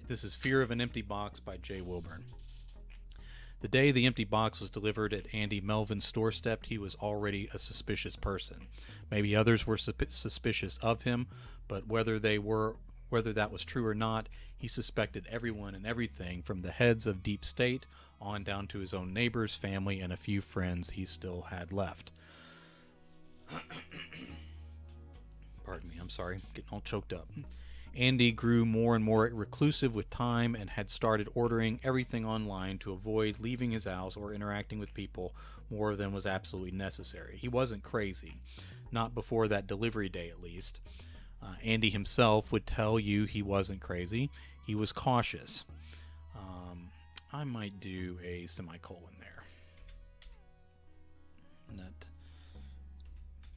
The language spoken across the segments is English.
This is Fear of an Empty Box by J. Wilburn. The day the empty box was delivered at Andy Melvin's doorstep, he was already a suspicious person. Maybe others were suspicious of him, but whether that was true or not, he suspected everyone and everything from the heads of deep state on down to his own neighbors, family, and a few friends he still had left. Pardon me, I'm sorry, getting all choked up. Andy grew more and more reclusive with time and had started ordering everything online to avoid leaving his house or interacting with people more than was absolutely necessary. He wasn't crazy, not before that delivery day at least. Andy himself would tell you he wasn't crazy. He was cautious. I might do a semicolon there. That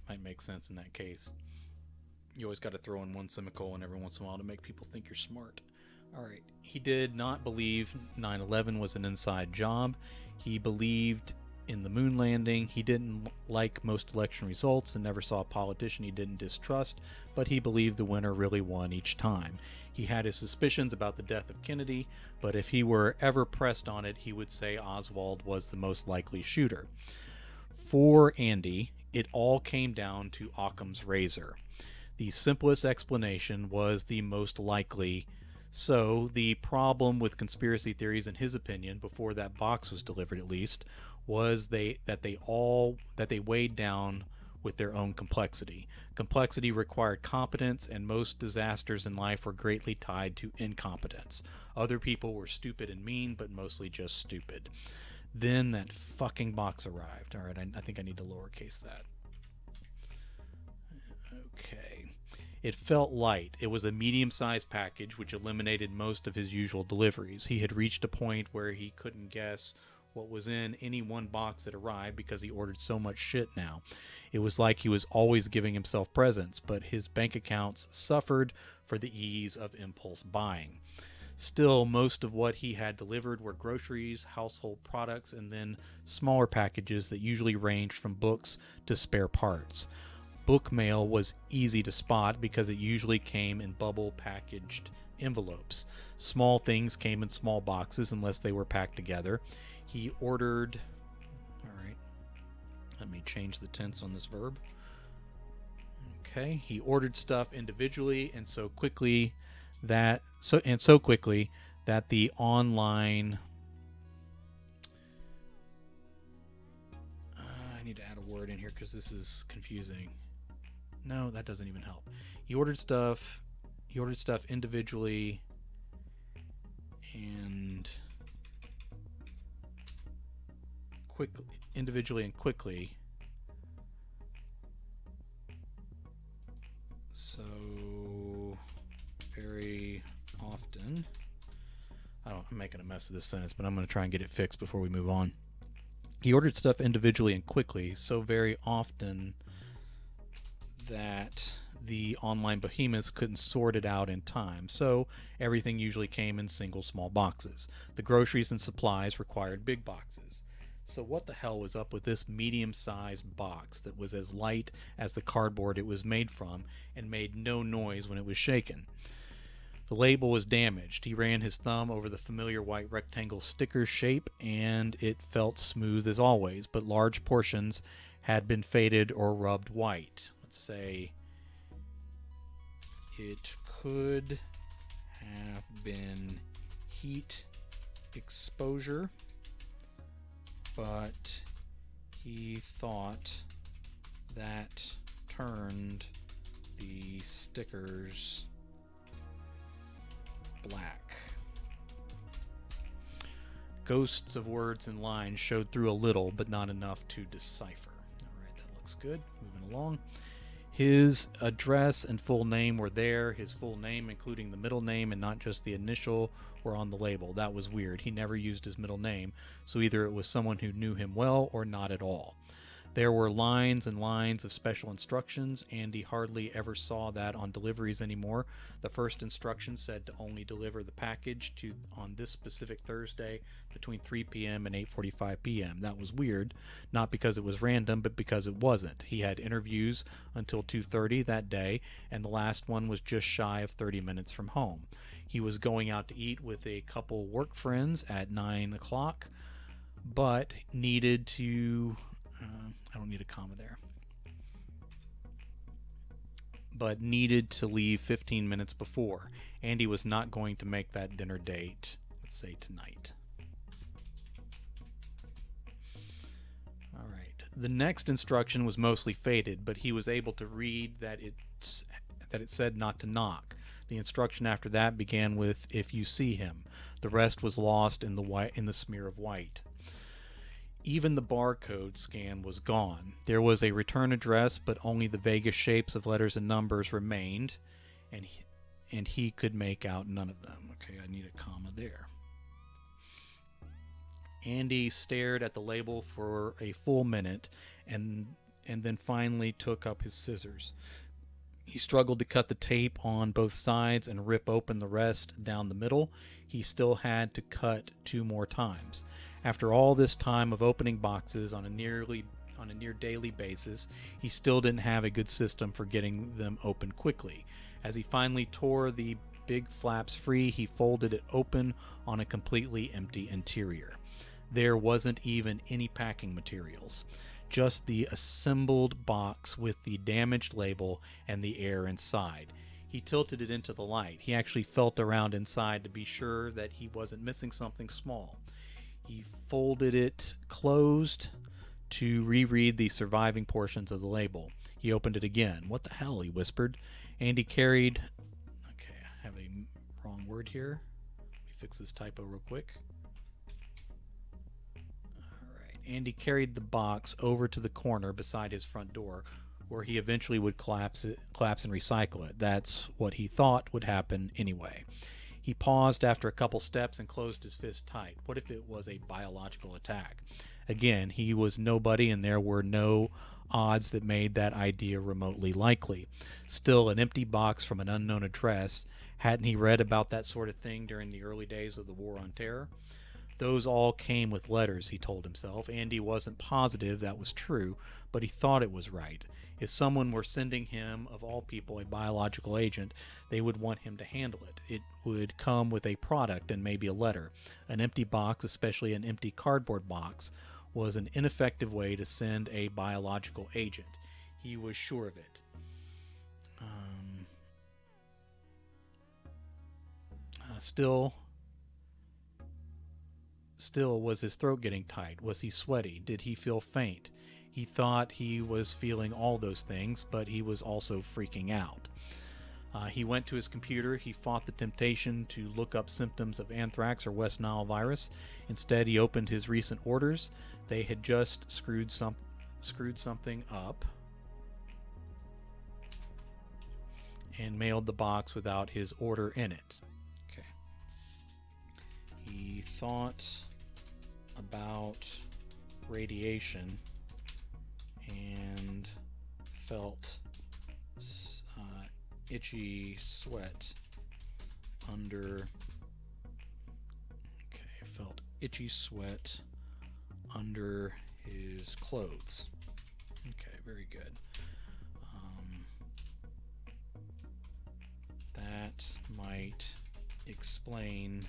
might make sense in that case. You always got to throw in one semicolon every once in a while to make people think you're smart. Alright, he did not believe 9/11 was an inside job. He believed in the moon landing. He didn't like most election results and never saw a politician he didn't distrust, but he believed the winner really won each time. He had his suspicions about the death of Kennedy, but if he were ever pressed on it, he would say Oswald was the most likely shooter. For Andy, it all came down to Occam's razor. The simplest explanation was the most likely. So the problem with conspiracy theories, in his opinion, before that box was delivered at least, was that they weighed down with their own complexity. Complexity required competence, and most disasters in life were greatly tied to incompetence. Other people were stupid and mean, but mostly just stupid. Then that fucking box arrived. Alright, I think I need to lowercase that. Okay. It felt light. It was a medium-sized package, which eliminated most of his usual deliveries. He had reached a point where he couldn't guess what was in any one box that arrived because he ordered so much shit now. It was like he was always giving himself presents, but his bank accounts suffered for the ease of impulse buying. Still, most of what he had delivered were groceries, household products, and then smaller packages that usually ranged from books to spare parts. Book mail was easy to spot because it usually came in bubble packaged envelopes. Small things came in small boxes unless they were packed together. He ordered... Alright, let me change the tense on this verb. Okay, he ordered stuff individually and so quickly that the online... I need to add a word in here because this is confusing. No, that doesn't even help. He ordered stuff individually and quickly. So very often. I'm making a mess of this sentence, but I'm going to try and get it fixed before we move on. He ordered stuff individually and quickly, so very often that the online behemoths couldn't sort it out in time, so everything usually came in single small boxes. The groceries and supplies required big boxes. So what the hell was up with this medium-sized box that was as light as the cardboard it was made from and made no noise when it was shaken? The label was damaged. He ran his thumb over the familiar white rectangle sticker shape, and it felt smooth as always, but large portions had been faded or rubbed white. Let's say it could have been heat exposure, but he thought that turned the stickers black. Ghosts of words and lines showed through a little, but not enough to decipher. Alright, that looks good. Moving along. His address and full name were there. His full name, including the middle name and not just the initial, were on the label. That was weird. He never used his middle name, so either it was someone who knew him well or not at all. There were lines and lines of special instructions. Andy hardly ever saw that on deliveries anymore. The first instruction said to only deliver the package to on this specific Thursday between 3 p.m. and 8:45 p.m. That was weird, not because it was random, but because it wasn't. He had interviews until 2:30 that day, and the last one was just shy of 30 minutes from home. He was going out to eat with a couple work friends at 9 o'clock, but needed to... I don't need a comma there. But needed to leave 15 minutes before. Andy was not going to make that dinner date, let's say tonight. All right. The next instruction was mostly faded, but he was able to read that it said not to knock. The instruction after that began with "if you see him." The rest was lost in the smear of white. Even the barcode scan was gone. There was a return address, but only the vaguest shapes of letters and numbers remained, and he could make out none of them. Okay, I need a comma there. Andy stared at the label for a full minute, and then finally took up his scissors. He struggled to cut the tape on both sides and rip open the rest down the middle. He still had to cut 2 more times. After all this time of opening boxes on a near daily basis, he still didn't have a good system for getting them open quickly. As he finally tore the big flaps free, he folded it open on a completely empty interior. There wasn't even any packing materials, just the assembled box with the damaged label and the air inside. He tilted it into the light. He actually felt around inside to be sure that he wasn't missing something small. He folded it closed to reread the surviving portions of the label. He opened it again. "What the hell?" he whispered. Andy carried... Okay, I have a wrong word here. Let me fix this typo real quick. Alright, Andy carried the box over to the corner beside his front door, where he eventually would collapse and recycle it. That's what he thought would happen anyway. He paused after a couple steps and closed his fist tight. What if it was a biological attack? Again, he was nobody, and there were no odds that made that idea remotely likely. Still, an empty box from an unknown address. Hadn't he read about that sort of thing during the early days of the War on Terror? Those all came with letters, he told himself. Andy wasn't positive that was true, but he thought it was right. If someone were sending him, of all people, a biological agent, they would want him to handle it. It would come with a product and maybe a letter. An empty box, especially an empty cardboard box, was an ineffective way to send a biological agent. He was sure of it. Still, was his throat getting tight? Was he sweaty? Did he feel faint? He thought he was feeling all those things, but he was also freaking out. He went to his computer. He fought the temptation to look up symptoms of anthrax or West Nile virus. Instead, he opened his recent orders. They had just screwed something up and mailed the box without his order in it. Okay. He thought about radiation and felt itchy sweat under his clothes. Okay, very good. That might explain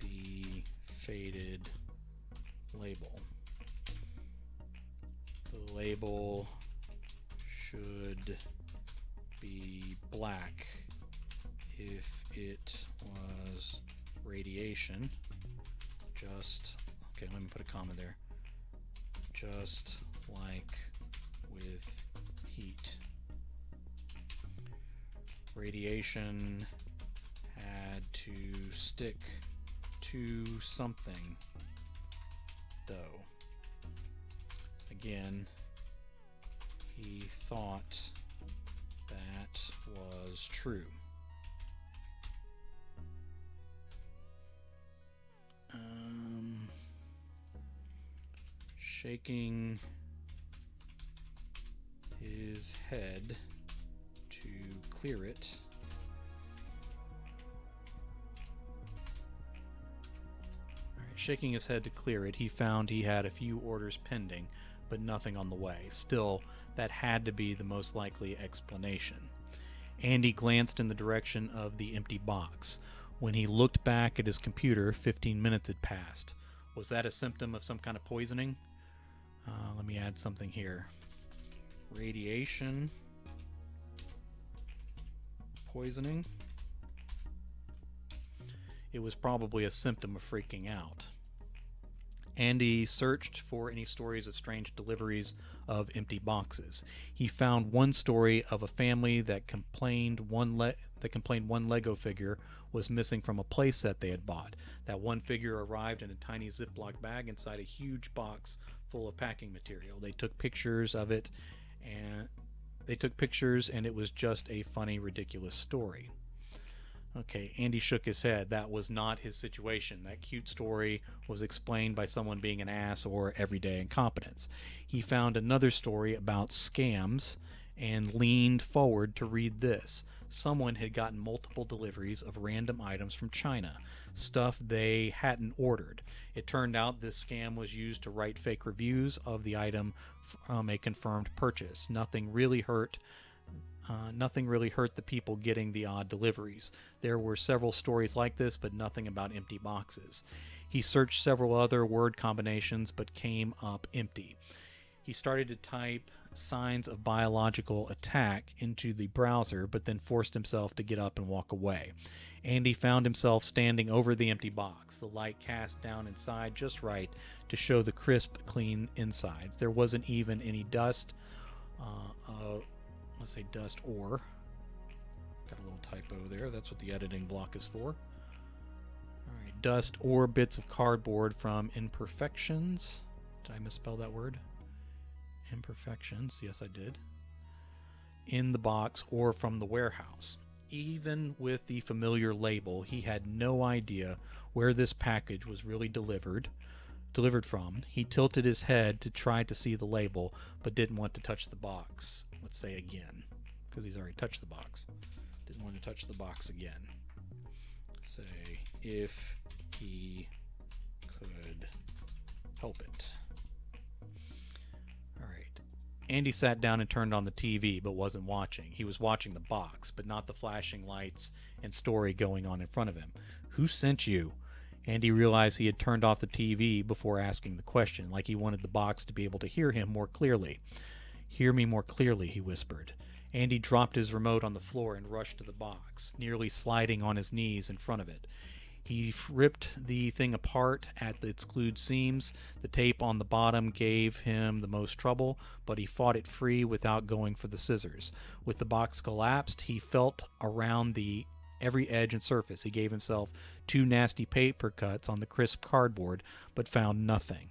the faded label. The label should be black if it was radiation. Okay, let me put a comma there. Just like with heat. Radiation had to stick to something, though. Again, he thought that was true. Shaking his head to clear it. Shaking his head to clear it, he found he had a few orders pending, but nothing on the way. Still, that had to be the most likely explanation. Andy glanced in the direction of the empty box. When he looked back at his computer, 15 minutes had passed. Was that a symptom of some kind of poisoning? Let me add something here. Radiation. Poisoning. It was probably a symptom of freaking out. Andy searched for any stories of strange deliveries of empty boxes. He found one story of a family that complained one Lego figure was missing from a playset they had bought. That one figure arrived in a tiny Ziploc bag inside a huge box full of packing material. They took pictures of it, and it was just a funny, ridiculous story. Okay, Andy shook his head. That was not his situation. That cute story was explained by someone being an ass or everyday incompetence. He found another story about scams and leaned forward to read this. Someone had gotten multiple deliveries of random items from China, stuff they hadn't ordered. It turned out this scam was used to write fake reviews of the item from a confirmed purchase. Nothing really hurt the people getting the odd deliveries. There were several stories like this, but nothing about empty boxes. He searched several other word combinations, but came up empty. He started to type signs of biological attack into the browser, but then forced himself to get up and walk away. Andy found himself standing over the empty box, the light cast down inside just right to show the crisp, clean insides. There wasn't even any dust. Let's say dust or. Got a little typo there. That's what the editing block is for. Alright, dust or bits of cardboard from imperfections. Did I misspell that word? Imperfections. Yes, I did. In the box or from the warehouse. Even with the familiar label, he had no idea where this package was really delivered from. He tilted his head to try to see the label, but didn't want to touch the box. Let's say again, because he's already touched the box. Didn't want to touch the box again. Say, if he could help it. Alright. Andy sat down and turned on the TV, but wasn't watching. He was watching the box, but not the flashing lights and story going on in front of him. Who sent you? Andy realized he had turned off the TV before asking the question, like he wanted the box to be able to hear him more clearly. Hear me more clearly, he whispered. Andy dropped his remote on the floor and rushed to the box, nearly sliding on his knees in front of it. He ripped the thing apart at its glued seams. The tape on the bottom gave him the most trouble, but he fought it free without going for the scissors. With the box collapsed, he felt around every edge and surface. He gave himself 2 nasty paper cuts on the crisp cardboard, but found nothing.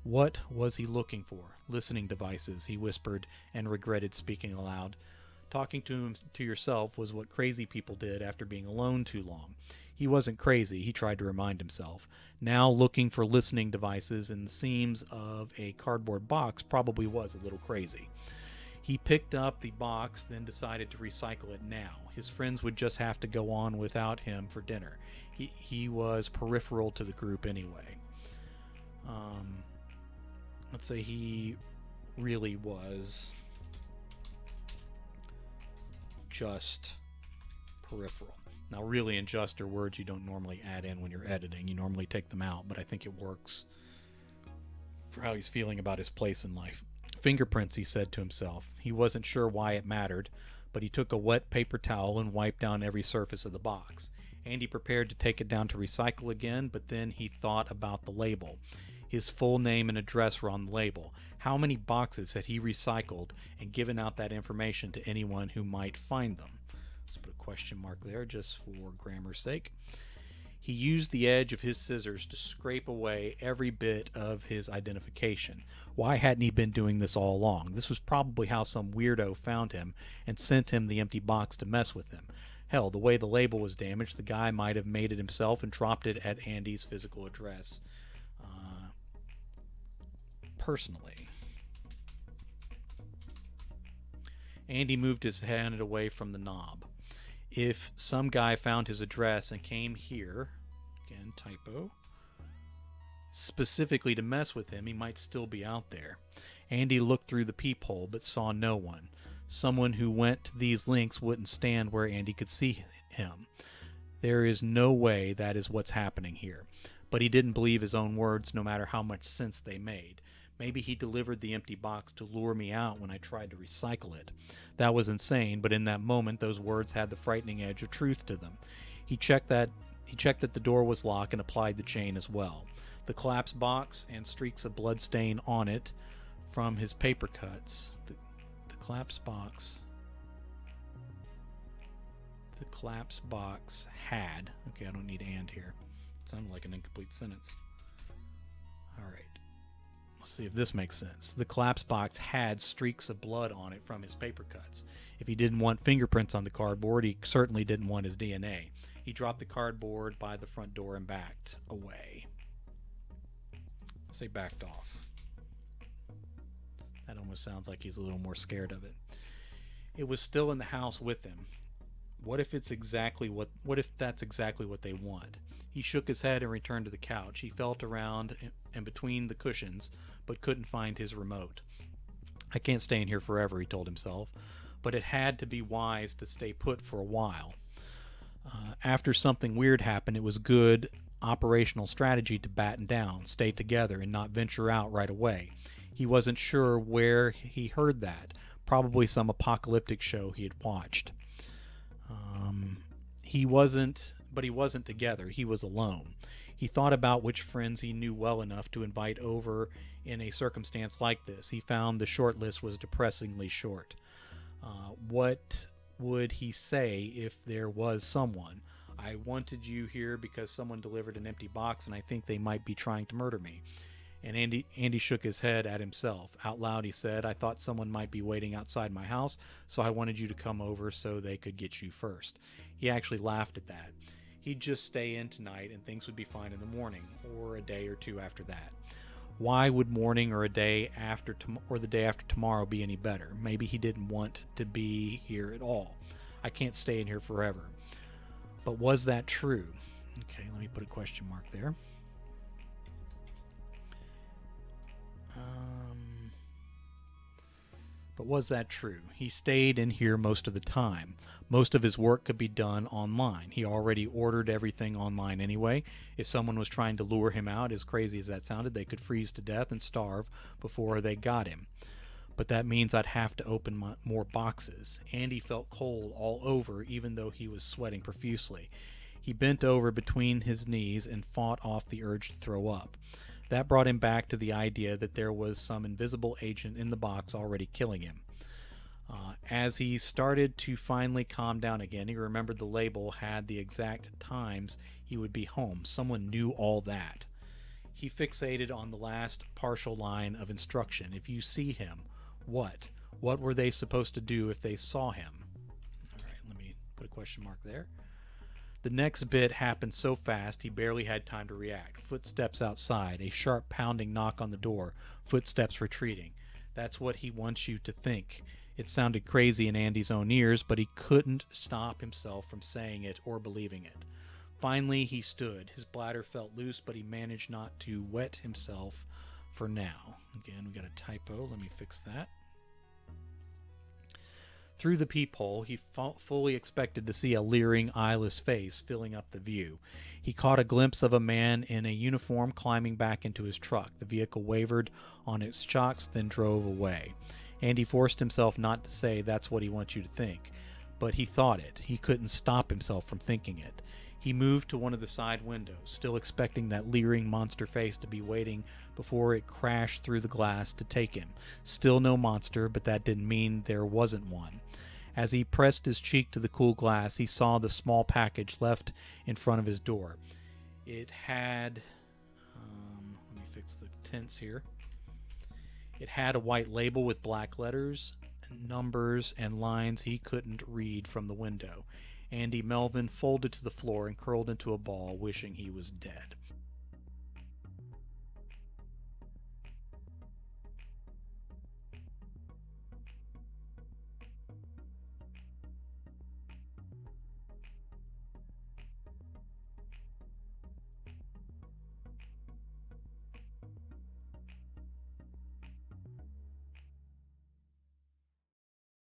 What was he looking for? Listening devices, he whispered, and regretted speaking aloud. Talking to yourself was what crazy people did after being alone too long. He wasn't crazy, he tried to remind himself. Now looking for listening devices in the seams of a cardboard box probably was a little crazy. He picked up the box, then decided to recycle it now. His friends would just have to go on without him for dinner. He was peripheral to the group anyway. Let's say he really was just peripheral. Now, really and just are words you don't normally add in when you're editing. You normally take them out, but I think it works for how he's feeling about his place in life. Fingerprints, he said to himself. He wasn't sure why it mattered, but he took a wet paper towel and wiped down every surface of the box. Andy prepared to take it down to recycle again, but then he thought about the label. His full name and address were on the label. How many boxes had he recycled and given out that information to anyone who might find them? Let's put a question mark there just for grammar's sake. He used the edge of his scissors to scrape away every bit of his identification. Why hadn't he been doing this all along? This was probably how some weirdo found him and sent him the empty box to mess with him. Hell, the way the label was damaged, the guy might have made it himself and dropped it at Andy's physical address. Personally. Andy moved his hand away from the knob. If some guy found his address and came here, again, typo, specifically to mess with him, he might still be out there. Andy looked through the peephole but saw no one. Someone who went to these lengths wouldn't stand where Andy could see him. There is no way that is what's happening here. But he didn't believe his own words, no matter how much sense they made. Maybe he delivered the empty box to lure me out when I tried to recycle it. That was insane, but in that moment those words had the frightening edge of truth to them. He checked that the door was locked and applied the chain as well. The collapsed box and streaks of blood stain on it from his paper cuts. The collapsed box had. Okay, I don't need and here. It sounded like an incomplete sentence. All right. Let's see if this makes sense. The collapsed box had streaks of blood on it from his paper cuts. If he didn't want fingerprints on the cardboard, he certainly didn't want his DNA. He dropped the cardboard by the front door and backed away. I'll say backed off. That almost sounds like he's a little more scared of it. It was still in the house with him. What if that's exactly what they want? He shook his head and returned to the couch. He felt around and between the cushions, but couldn't find his remote. I can't stay in here forever, he told himself, but it had to be wise to stay put for a while. After something weird happened, it was good operational strategy to batten down, stay together, and not venture out right away. He wasn't sure where he heard that. Probably some apocalyptic show he had watched. He wasn't together. He was alone. He thought about which friends he knew well enough to invite over in a circumstance like this. He found the short list was depressingly short. What would he say if there was someone? I wanted you here because someone delivered an empty box and I think they might be trying to murder me. And Andy shook his head at himself. Out loud he said, I thought someone might be waiting outside my house, so I wanted you to come over so they could get you first. He actually laughed at that. He'd just stay in tonight and things would be fine in the morning, or a day or two after that. Why would morning or the day after tomorrow be any better? Maybe he didn't want to be here at all. I can't stay in here forever. But was that true? Okay, let me put a question mark there. But was that true? He stayed in here most of the time. Most of his work could be done online. He already ordered everything online anyway. If someone was trying to lure him out, as crazy as that sounded, they could freeze to death and starve before they got him. But that means I'd have to open more boxes. Andy felt cold all over, even though he was sweating profusely. He bent over between his knees and fought off the urge to throw up. That brought him back to the idea that there was some invisible agent in the box already killing him. As he started to finally calm down again, he remembered the label had the exact times he would be home. Someone knew all that. He fixated on the last partial line of instruction. If you see him, what? What were they supposed to do if they saw him? All right, let me put a question mark there. The next bit happened so fast he barely had time to react. Footsteps outside, a sharp pounding knock on the door, footsteps retreating. That's what he wants you to think. It sounded crazy in Andy's own ears, but he couldn't stop himself from saying it or believing it. Finally, he stood. His bladder felt loose, but he managed not to wet himself for now. Again, we got a typo. Let me fix that. Through the peephole, he fully expected to see a leering, eyeless face filling up the view. He caught a glimpse of a man in a uniform climbing back into his truck. The vehicle wavered on its shocks, then drove away. Andy forced himself not to say, that's what he wants you to think. But he thought it. He couldn't stop himself from thinking it. He moved to one of the side windows, still expecting that leering monster face to be waiting before it crashed through the glass to take him. Still no monster, but that didn't mean there wasn't one. As he pressed his cheek to the cool glass, he saw the small package left in front of his door. It had... let me fix the tense here. It had a white label with black letters, numbers, and lines he couldn't read from the window. Andy Melvin folded to the floor and curled into a ball, wishing he was dead.